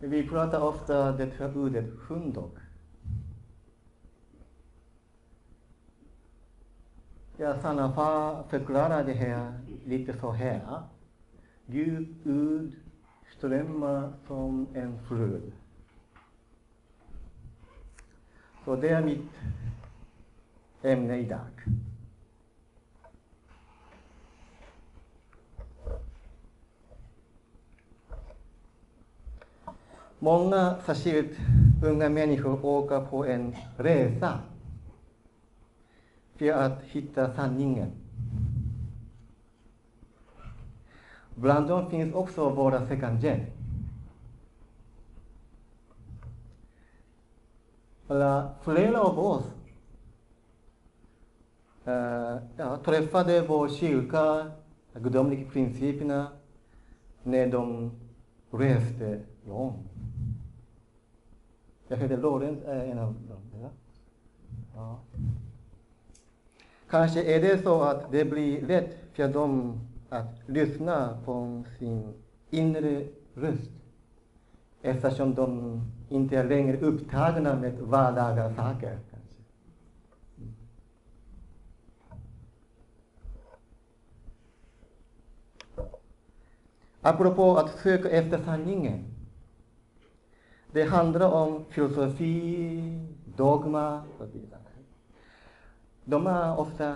Vi pratar ofta det här ordet hunddog. Ja, Sanafa förklarar det här lite så här. Gud ord strömmar som en flod. Så det är mitt ämne idag. Många, särskilt unga människor, åker på en resa för att hitta sanningen. Bland dem finns också våra second gen. Flera av oss träffade vår kyrka, gudomliga principerna, när de reste långt. Jag heter Lorenz, en av dem. Ja. Kanske är det så att det blir lätt för dem att lyssna på sin inre röst, eftersom de inte är längre upptagna med vardagliga saker. Apropå att söka efter sanningen. Det handlar om filosofi, dogma och så vidare. De är ofta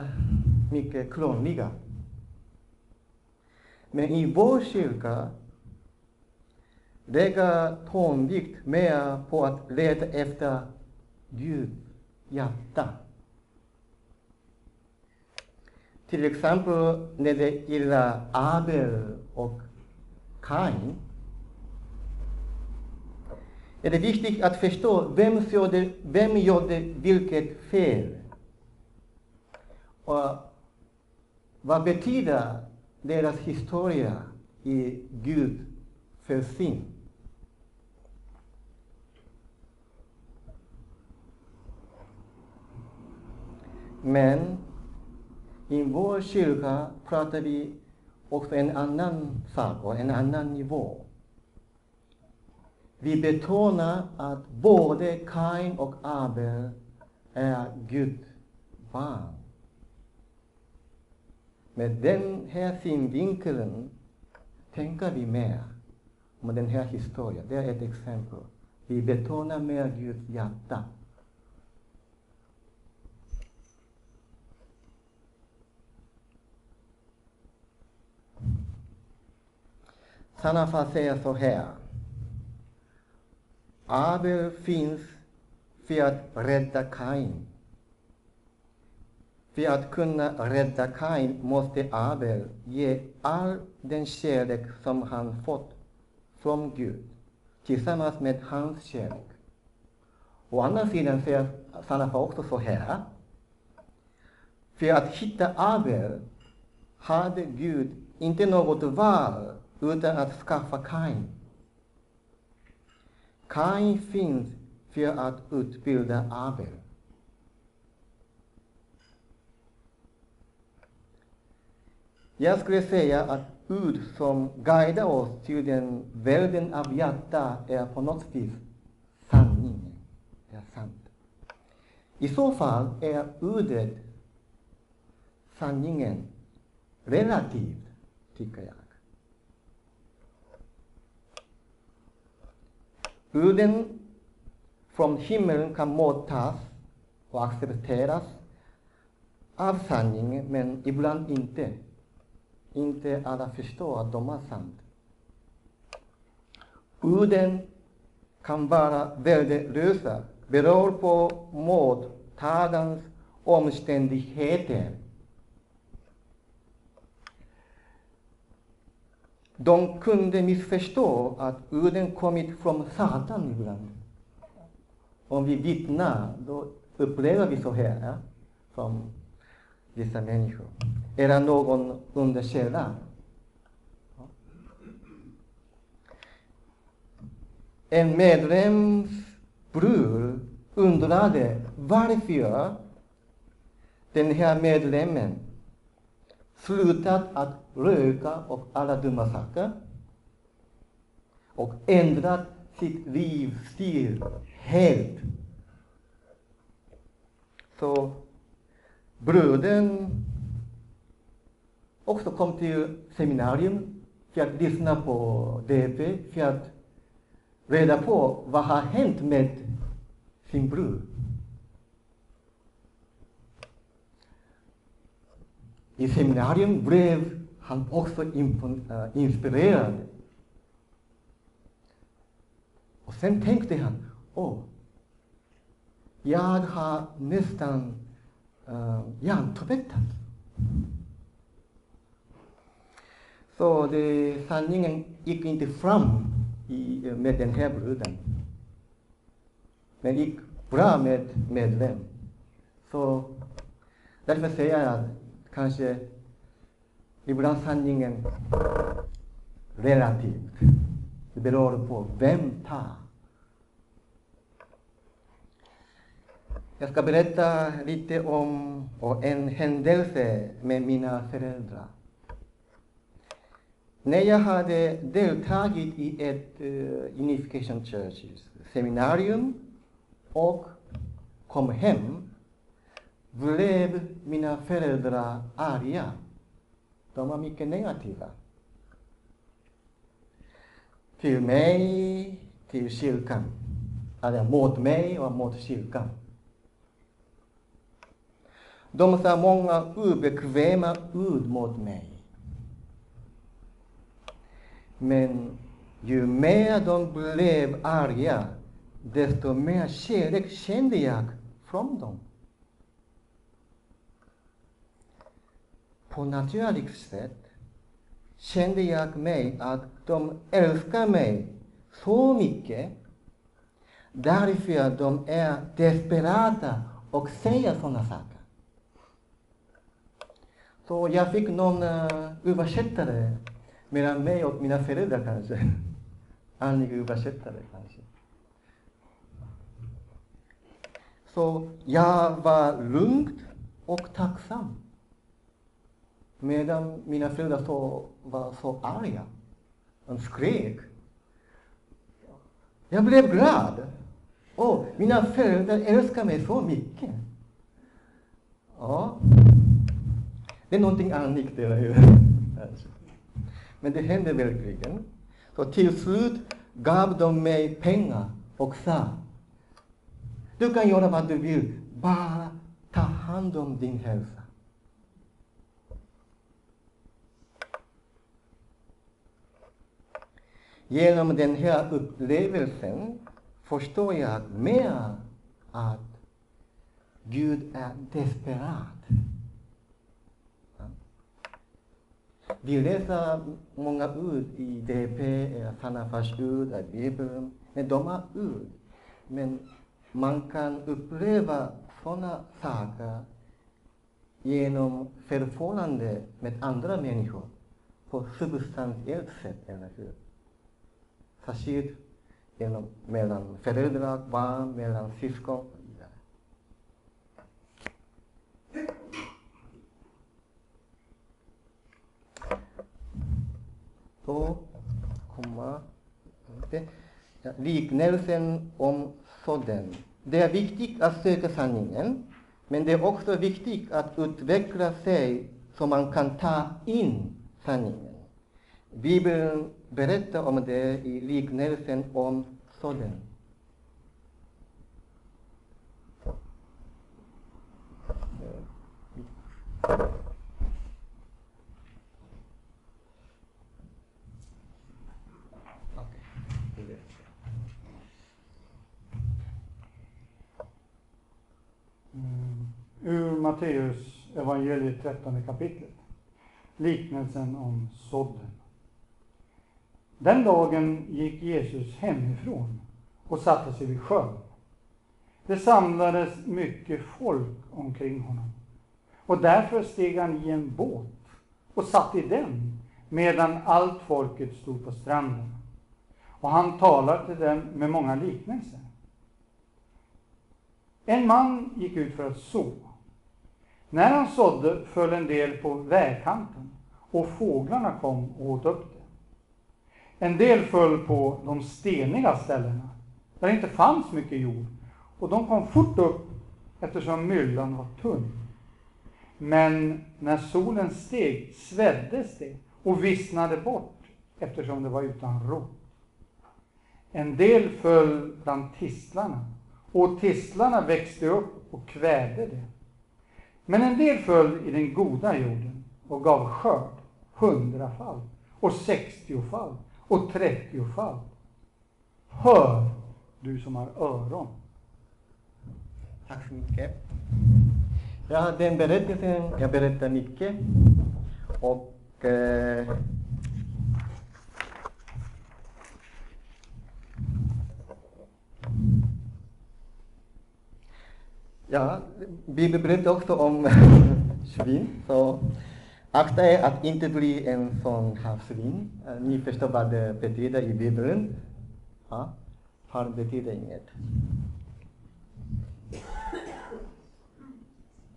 mycket krångliga. Men i vår kyrka lägger tonvikt mer på att leta efter Guds hjärta. Till exempel när det gäller Abel och Kain är det viktigt att förstå vem gjorde vilket fel. Och vad betyder deras historia i Guds försyn? Men i vår kyrka pratar vi också en annan sak och en annan nivå. Vi betonar att både Kain och Abel är Guds barn. Med den här synvinkeln tänker vi mer om den här historien. Det är ett exempel. Vi betonar mer Guds hjärta. Sanafa säger så här. Abel finns för att rädda Kain. För att kunna rädda Kain måste Abel ge all den kärlek som han fått från Gud tillsammans med hans kärlek. Å andra sidan säger Sanafa också så här. För att hitta Abel hade Gud inte något val utan att skaffa Kain. Kain finns för att utbilda Abel. Jag skulle säga att ord som guidar oss till den världen av hjärta är på något vis sanningen. Det är sant. I så fall är ordet sanningen relativt, tycker jag. Orden från himlen kan mottas och accepteras av sanningen, men ibland inte. Inte alla förstår att de är sant. Orden kan vara värdelösa, beror på mottagarens omständigheter. De kunde missförstå att orden kommit från Satan ibland. Om vi vittnar, då upplever vi så här, ja, från vissa människor. Är det någon under källan? Ja. En medlems bror undrade varför den här medlemmen slutat att röka och alla dumma saker och ändrat sitt livsstil helt. Så bröden också kom till seminarium för att lyssna på DP, för att reda på vad har hänt med sin bror. I seminarium blev han också inspirerad. Och sen tänkte han, jag har nästan hjärntvättat. Så sanningen gick inte fram med den här bruden. Men gick bra med vem. Så därför säger jag att kanske ibland sanningen relativt. Det beror på vem tar. Jag ska berätta lite om en händelse med mina föräldrar. När jag hade deltagit i ett Unification Churches seminarium och kom hem, blev mina föräldrar arga. De var mycket negativa. Till mig, till kyrkan. Eller mot mig och mot kyrkan. De sa många obekväma ord mot mig. Men ju mer de blev arga, desto mer kärlek kände jag från dem. På naturligt sätt kände jag mig att de älskar mig så mycket. Därför de är desperata och säger sådana saker. Så jag fick någon översättare mellan mig och mina föräldrar kanske. Andlig översättare kanske. Så jag var lugn och tacksam. Medan mina föräldrar var så arga. De skrek. Jag blev glad. Mina föräldrar älskar mig så mycket. Ja. Det är någonting annat, eller hur? Men det hände verkligen. Så till slut gav de mig pengar och sa, du kan göra vad du vill, bara ta hand om din hälsa. Genom den här upplevelsen förstår jag mer att Gud är desperat. Vi läser många ord i DP, Sanafars ord, i Bibeln, men de är ord. Men man kan uppleva sådana saker genom förhållande med andra människor på substantiellt sätt, eller hur? Särskilt mellan föräldrar, barn, mellan syskon och vidare. Då kommer liknelsen om sådden. Det är viktigt att söka sanningen, men det är också viktigt att utveckla sig så man kan ta in sanningen. Bibeln berättar om det i liknelsen om sådden. Ur Matteus evangeliet 13 kapitlet. Liknelsen om sådden. Den dagen gick Jesus hemifrån och satte sig vid sjön. Det samlades mycket folk omkring honom. Och därför steg han i en båt och satt i den medan allt folket stod på stranden. Och han talade till dem med många liknelser. En man gick ut för att så. När han sådde föll en del på vägkanten och fåglarna kom och åt upp det. En del föll på de steniga ställena, där det inte fanns mycket jord. Och de kom fort upp eftersom myllan var tunn. Men när solen steg sveddes det och vissnade bort eftersom det var utan rot. En del föll bland tistlarna, och tistlarna växte upp och kvävde det. Men en del föll i den goda jorden och gav skörd 100-fall och 60-fall och 30-fall. Hör, du som har öron. Tack så mycket. Ja, den berättelsen, jag berättar mycket. Och ja, Bibeln berättar också om svin. Så akta er att inte bli en sån här svin. Ni förstår vad det betyder i Bibeln. Ja, har betyder inget.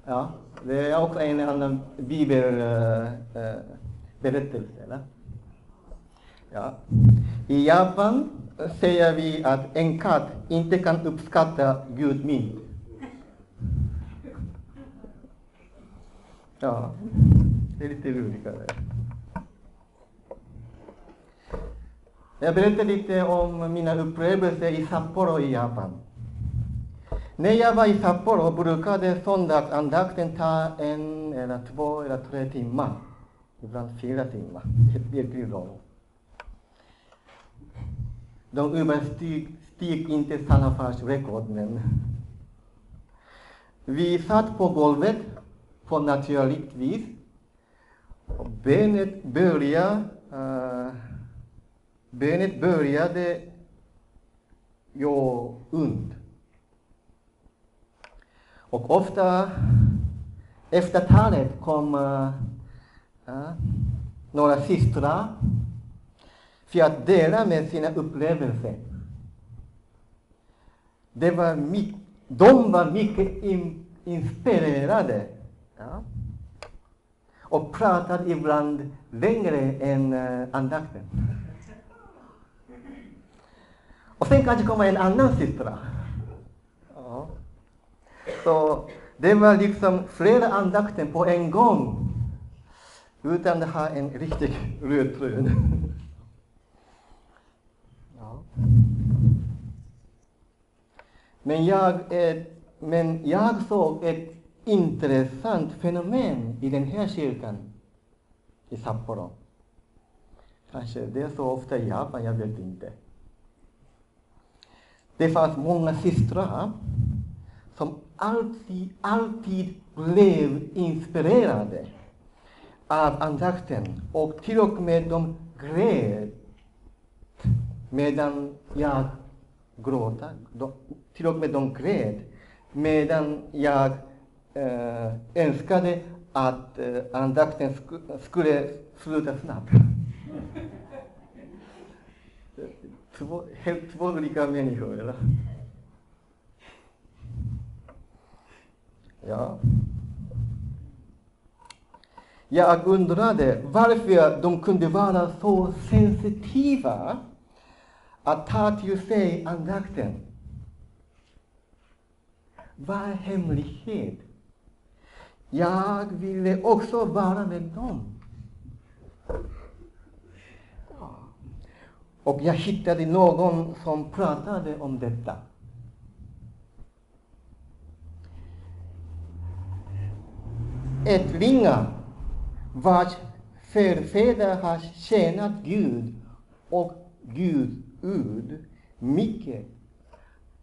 Ja, det är också en annan bibelberättelse. Eller? Ja. I Japan säger vi att en katt inte kan uppskatta Gud mynt. Ja, det är lite roligare. Jag berättar lite om mina upplevelser i Sapporo i Japan. När jag var i Sapporo brukade söndagsandakten ta 1 eller 2 eller 3 timmar. Ibland 4 timmar. Virkelig långt. De översteg inte Sanafars rekord, men vi satt på golvet på naturligt vis. Och benet började göra ont. Och ofta efter talet kom några systrar för att dela med sina upplevelser. De var mycket inspirerade. Ja. Och pratade ibland längre än andakten. Och sen kanske kommer en annan syster. Ja. Så det var liksom flera andakten på en gång. Utan att ha en riktig röd tråd. Ja. Men jag såg ett intressant fenomen i den här kyrkan i Sapporo. Kanske det är så ofta i Japan, jag vet inte. Det fanns många systrar som alltid blev inspirerade av andakten, och till och med de grät medan jag gråta. Till och med de grät medan jag önskade att andakten skulle sluta snabbt. Helt två olika människor, eller? Ja. Jag undrade varför de kunde vara så sensitiva att ta till sig andakten. Vad är hemlighet? Jag ville också vara med dem. Ja. Och jag hittade någon som pratade om detta. Ättlingar vars förfäder har tjänat Gud och Guds ord mycket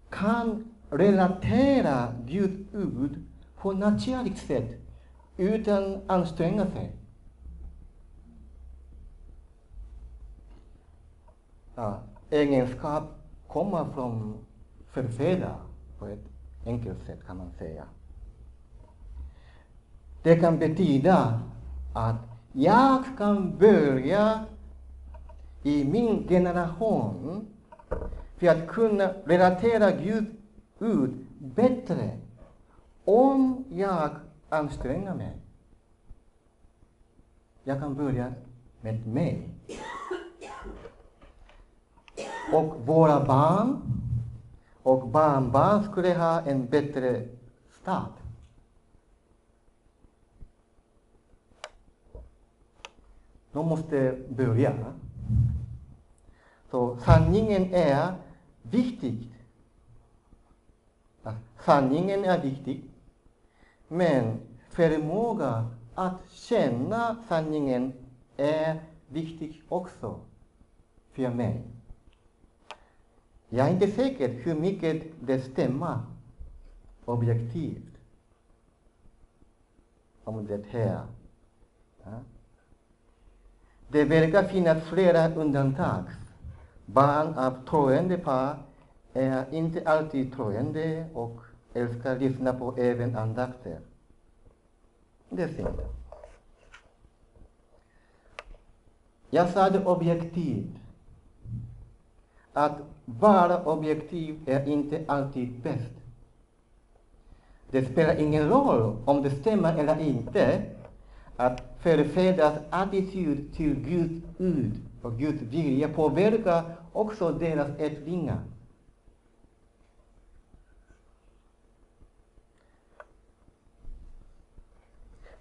kan relatera Guds ord på naturligt sätt utan anstränga sig. Ja, egenskap kommer från förfäder på ett enkelt sätt, kan man säga. Det kan betyda att jag kan börja i min generation för att kunna relatera Guds ord bättre om jag anstränger mig. Jag kan börja med mig. Och våra barn och barnbarn skulle ha en bättre start. De måste börja. Så sanningen är viktig. Sanningen är viktig. Men förmåga att känna sanningen är viktig också för mig. Jag är inte säker hur mycket det stämmer objektivt om det här. Ja. Det verkar finnas flera undantag. Barn av troende par är inte alltid troende och älskar lyssna på även andakter. Det är synd. Jag sa det objektivt. Att vara objektiv är inte alltid bäst. Det spelar ingen roll om det stämmer eller inte att förfäders attityd till Guds ord och Guds vilja påverkar också deras ättlingar.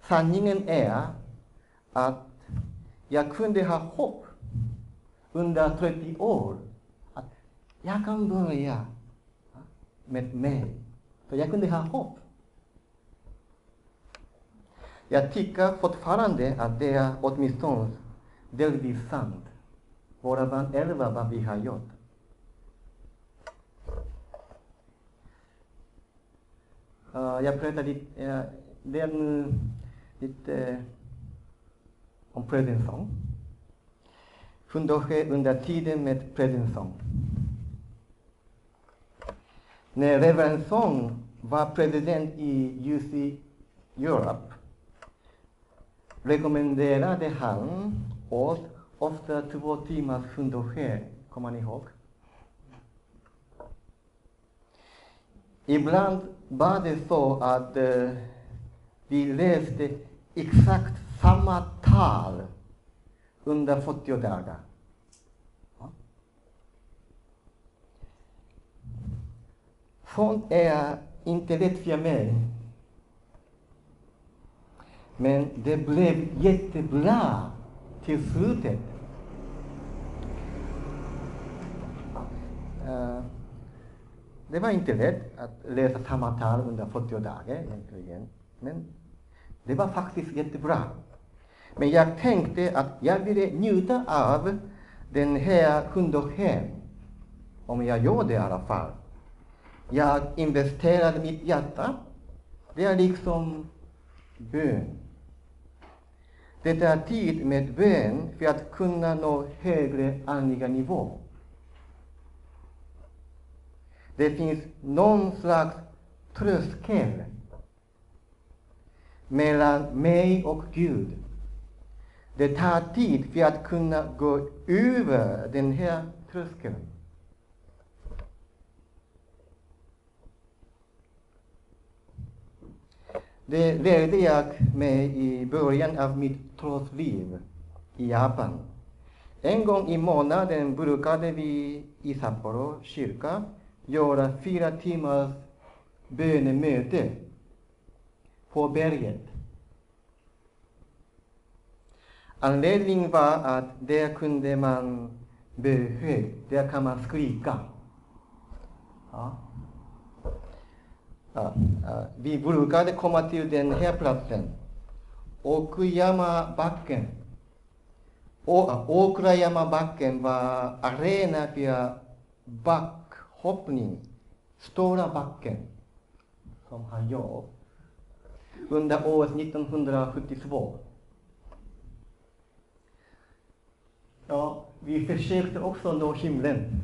Sanningen är att jag kunde ha hopp under 30 år att jag kan börja med mig. Så jag kunde ha hopp. Jag tycker fortfarande att det är åtminstone delvis sant. Våra barn älvar vad vi har gjort. Jag pratade lite om presensång. Fundoche under tiden med presensång. När Reverend Song var president i UC Europe rekommenderade han oss ofta 2 timmars fundoche, kommer ni ihåg? Ibland var det så att vi läste exakt samma tal under 40 dagar. Ja. Sånt är inte lätt för mig. Men det blev jättebra till slutet. Det var inte lätt att läsa samma tal under 40 dagar egentligen. Men det var faktiskt jättebra. Men jag tänkte att jag ville njuta av den här fundochen. Om jag gör det i alla fall. Jag investerade mitt hjärta. Det är liksom bön. Det är tid med bön för att kunna nå högre andliga nivå. Det finns någon slags tröskel mellan mig och Gud. Det tar tid för att kunna gå över den här tröskeln. Det lärde jag mig i början av mitt trosliv i Japan. En gång i månaden brukade vi i Sapporo kyrka göra 4 timmars bönemöte på berget. Anledningen var att där kunde man be högt, där kan man skrika. Ja. Vi brukade komma till den här platsen. Okuyama-backen. Okuyama-backen var arena för backhoppning. Stora backen som han gör under året 1972. Ja, vi försökte också nå himlen.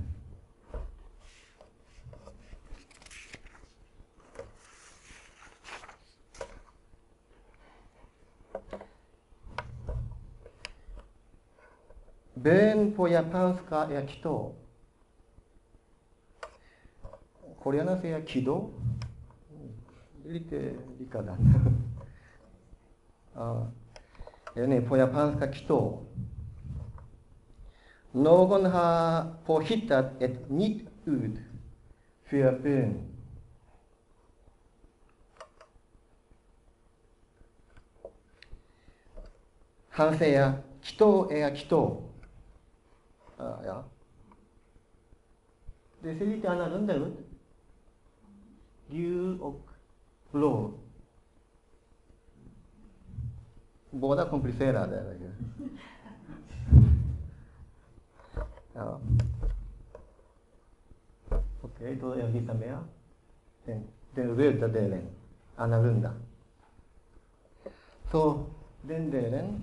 Bön på japanska är kito. Koreanerna säger kido. Lite likadant. På japanska kito. Någon har påhittat ett nytt ord för bön. Han säger, kto är kto. Ja. Det ser lite annorlunda ut. Gul och blå. Båda komplicerade, eller hur? Ja. Okej, då jag visar mer. Den röda delen, annorlunda. Så den delen.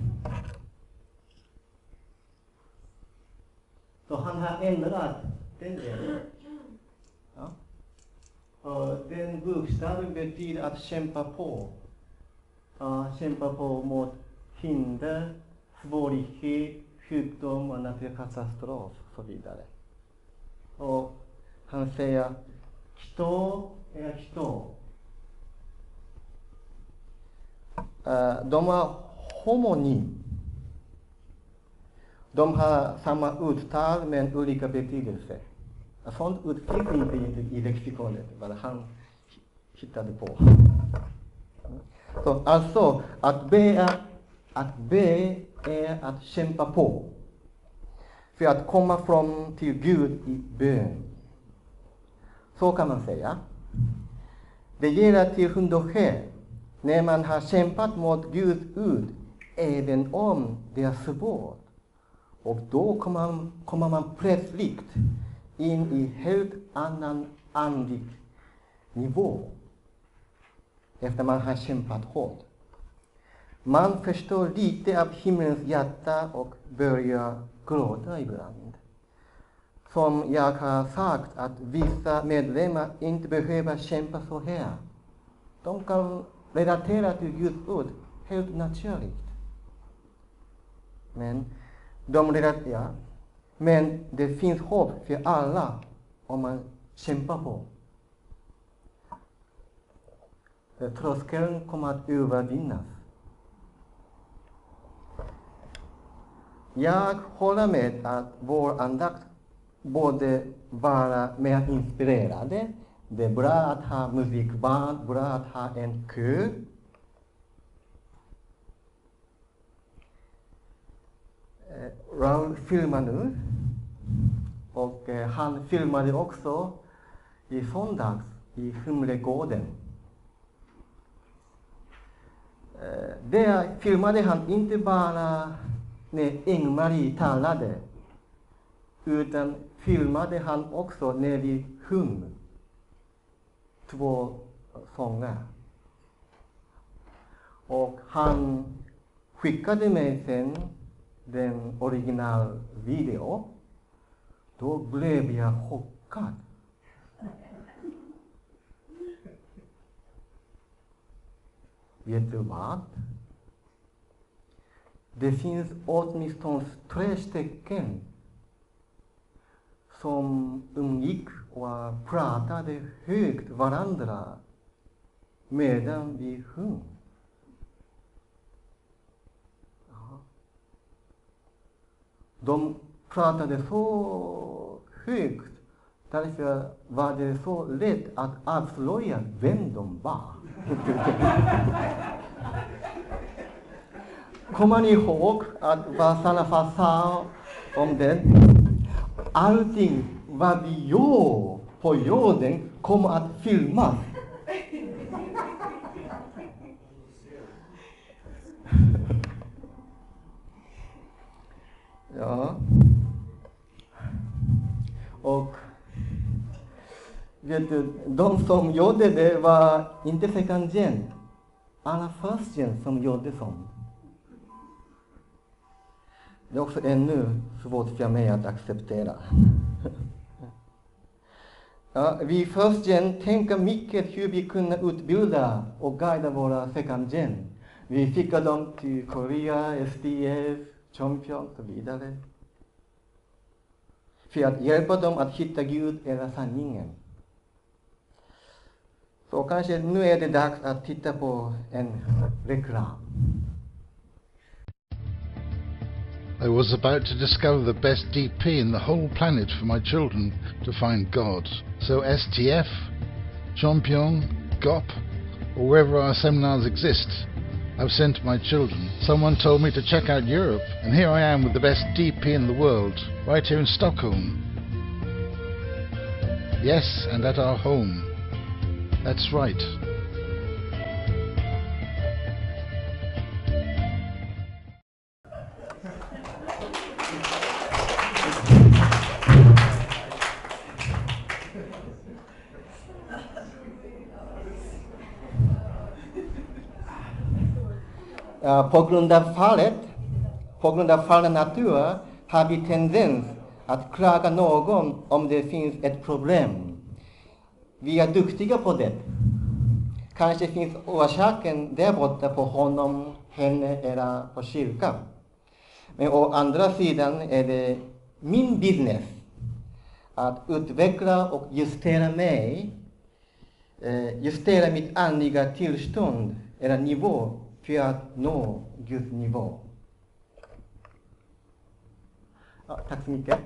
Så han har ändrat den delen. Ja. Och den bokstaven betyder att kämpa på. Kämpa på mot hinder, svårighet, sjukdom och naturkatastrof och så vidare. Och han säger, kto är kto. De är homonym. De har samma uttal men olika betydelse. Sånt ord finns inte i lexikonet, vad han hittade på. Så alltså, att be är att kämpa på. För att komma fram till Gud i bön. Så kan man säga. Det gäller till hund och själ. När man har kämpat mot Guds ord, även om det är svårt. Och då kommer man plötsligt in i helt annan andlig nivå. Efter man har kämpat hårt. Man förstår lite av himmelens hjärta och börjar gråta ibland. Som jag har sagt, att vissa medlemmar inte behöver kämpa så här. De kan relatera till Guds ord helt naturligt. Men det finns hopp för alla om man kämpar på. Tröskeln kommer att övervinnas. Jag håller med att vår andakt borde vara mer inspirerande. Det är bra att ha musikband, bra att ha en kör. Raul filmar nu. Och han filmade också i söndags i Humlegården. Där filmade han inte bara när Ingmarie talade, utan filmade han också när vi sjöng 2 sånger. Och han skickade mig sen den originalvideo. Då blev jag chockad. Vet du vad? Det finns åtminstone 3 stycken som umgick och pratade högt varandra medan vi sjöng. De pratade så högt, därför var det så lätt att avslöja vem de var. Kommer ni ihåg att vad Sanafar sa om det? Allting vad vi gör på jorden kommer att filmas. Ja. Och vet du, de som gjorde det var inte second gen. Alla first gen som gjorde sånt. Det är också ännu svårt för mig att acceptera. Ja, vi first gen tänker mycket hur vi kunde utbilda och guida våra second gen. Vi skickar dem till Korea, STF, Champion och så vidare. För att hjälpa dem att hitta Gud eller sanningen. Så kanske nu är det dags att titta på en reklam. I was about to discover the best DP in the whole planet for my children to find God. So STF, Champion, GOP, or wherever our seminars exist, I've sent my children. Someone told me to check out Europe, and here I am with the best DP in the world, right here in Stockholm. Yes, and at our home. That's right. På grund av fallna natur har vi tendens att klaga någon om det finns ett problem. Vi är duktiga på det. Kanske finns orsaken där borta på honom, henne eller på kyrkan. Men å andra sidan är det min business att utveckla och justera mitt andliga tillstånd eller nivå för att nå Guds nivå. Ja, tack så mycket.